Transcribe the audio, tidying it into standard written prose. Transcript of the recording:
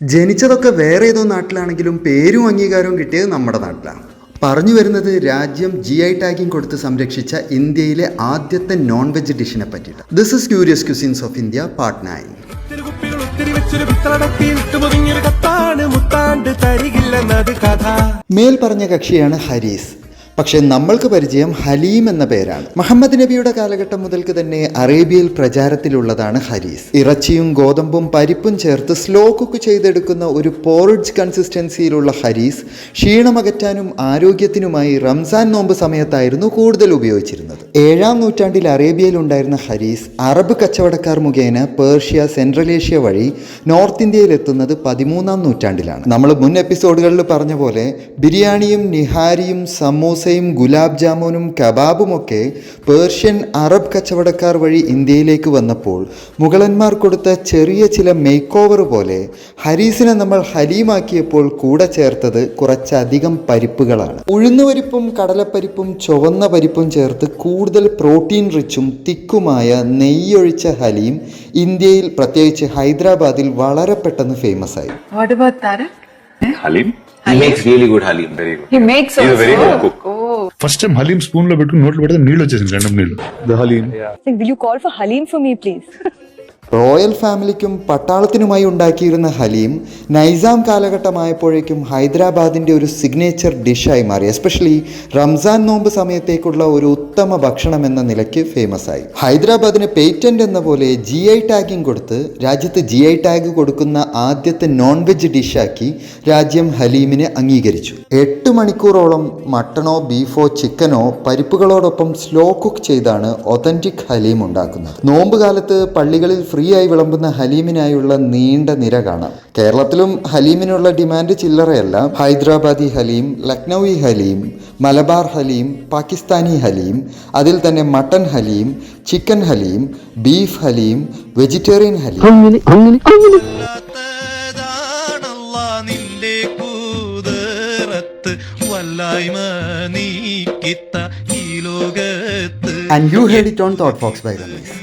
ജനിച്ചതൊക്കെ വേറെ ഏതോ നാട്ടിലാണെങ്കിലും പേരും അംഗീകാരവും കിട്ടിയത് നമ്മുടെ നാട്ടിലാണ്. പറഞ്ഞു വരുന്നത് രാജ്യം GI ടാഗിങ് കൊടുത്ത് സംരക്ഷിച്ച ഇന്ത്യയിലെ ആദ്യത്തെ നോൺ വെജ് ഡിഷിനെ പറ്റിയിട്ട്. This is curious cuisines of India part 9. മേൽ പറഞ്ഞ കക്ഷിയാണ് ഹരീസ്. പക്ഷേ നമ്മൾക്ക് പരിചയം ഹലീം എന്ന പേരാണ്. മുഹമ്മദ് നബിയുടെ കാലഘട്ടം മുതൽക്ക് തന്നെ അറേബ്യയിൽ പ്രചാരത്തിലുള്ളതാണ് ഹരീസ്. ഇറച്ചിയും ഗോതമ്പും പരിപ്പും ചേർത്ത് സ്ലോ കുക്ക് ചെയ്തെടുക്കുന്ന ഒരു പോറിഡ്ജ് കൺസിസ്റ്റൻസിയിലുള്ള ഹരീസ് ക്ഷീണമകറ്റാനും ആരോഗ്യത്തിനുമായി റംസാൻ നോമ്പ് സമയത്തായിരുന്നു കൂടുതൽ ഉപയോഗിച്ചിരുന്നത്. 7-ാം നൂറ്റാണ്ടിൽ അറേബ്യയിൽ ഉണ്ടായിരുന്ന ഹരീസ് അറബ് കച്ചവടക്കാർ മുഖേന പേർഷ്യ, സെൻട്രൽ ഏഷ്യ വഴി നോർത്ത് ഇന്ത്യയിൽ എത്തുന്നത് 13-ാം നൂറ്റാണ്ടിലാണ്. നമ്മൾ മുൻ എപ്പിസോഡുകളിൽ പറഞ്ഞ പോലെ ബിരിയാണിയും നിഹാരിയും സമൂസ ഗുലാബ് ജാമുനും കബാബുമൊക്കെ പേർഷ്യൻ, അറബ് കച്ചവടക്കാർ വഴി ഇന്ത്യയിലേക്ക് വന്നപ്പോൾ മുഗളന്മാർ കൊടുത്ത ചെറിയ ചില മേക്ക് ഓവർ പോലെ ഹരീസിനെ നമ്മൾ ഹലീമാക്കിയപ്പോൾ കൂടെ ചേർത്തത് കുറച്ചധികം പരിപ്പുകളാണ്. ഉഴുന്നുപരിപ്പും കടലപ്പരിപ്പും ചുവന്ന പരിപ്പും ചേർത്ത് കൂടുതൽ പ്രോട്ടീൻ റിച്ചും തിക്കുമായ നെയ്യൊഴിച്ച ഹലീം ഇന്ത്യയിൽ, പ്രത്യേകിച്ച് ഹൈദരാബാദിൽ വളരെ പെട്ടെന്ന് ഫേമസ് ആയി. Halim? He makes really good halim. Very good. He makes He's a very good cook. Oh. First time halim spoon lo pettu note lo pedda neelu vachesindi random neelu. The halim. Will you call for halim for me, please? Royal ഫാമിലിക്കും പട്ടാളത്തിനുമായി ഉണ്ടാക്കിയിരുന്ന ഹലീം നൈസാം കാലഘട്ടമായപ്പോഴേക്കും ഹൈദരാബാദിൻ്റെ ഒരു signature ഡിഷായി മാറി. Especially Ramzan നോമ്പ് സമയത്തേക്കുള്ള ഒരു ഉത്തമ ഭക്ഷണം എന്ന നിലയ്ക്ക് famous ആയി. ഹൈദരാബാദിന് പേറ്റന്റ് എന്ന പോലെ GI ടാഗിങ് കൊടുത്ത് രാജ്യത്ത് GI ടാഗ് കൊടുക്കുന്ന ആദ്യത്തെ നോൺ വെജ് ഡിഷാക്കി രാജ്യം ഹലീമിനെ അംഗീകരിച്ചു. 8 മണിക്കൂറോളം മട്ടണോ ബീഫോ ചിക്കനോ പരിപ്പുകളോടൊപ്പം സ്ലോ കുക്ക് ചെയ്താണ് ഒതന്റിക് ഹലീം ഉണ്ടാക്കുന്നത്. നോമ്പ് കാലത്ത് പള്ളികളിൽ ഫ്രീ ആയി വിളമ്പുന്ന ഹലീമിനായുള്ള നീണ്ട നിര കാണാം. കേരളത്തിലും ഹലീമിനുള്ള ഡിമാൻഡ് ചില്ലറയല്ല. ഹൈദരാബാദി ഹലീം, ലക്നൌവി ഹലീം, മലബാർ ഹലീം, പാകിസ്ഥാനി ഹലീം, അതിൽ തന്നെ mutton Haleem, chicken Haleem, beef Haleem, vegetarian Haleem. And you heard it on Thought Fox by Ramesh.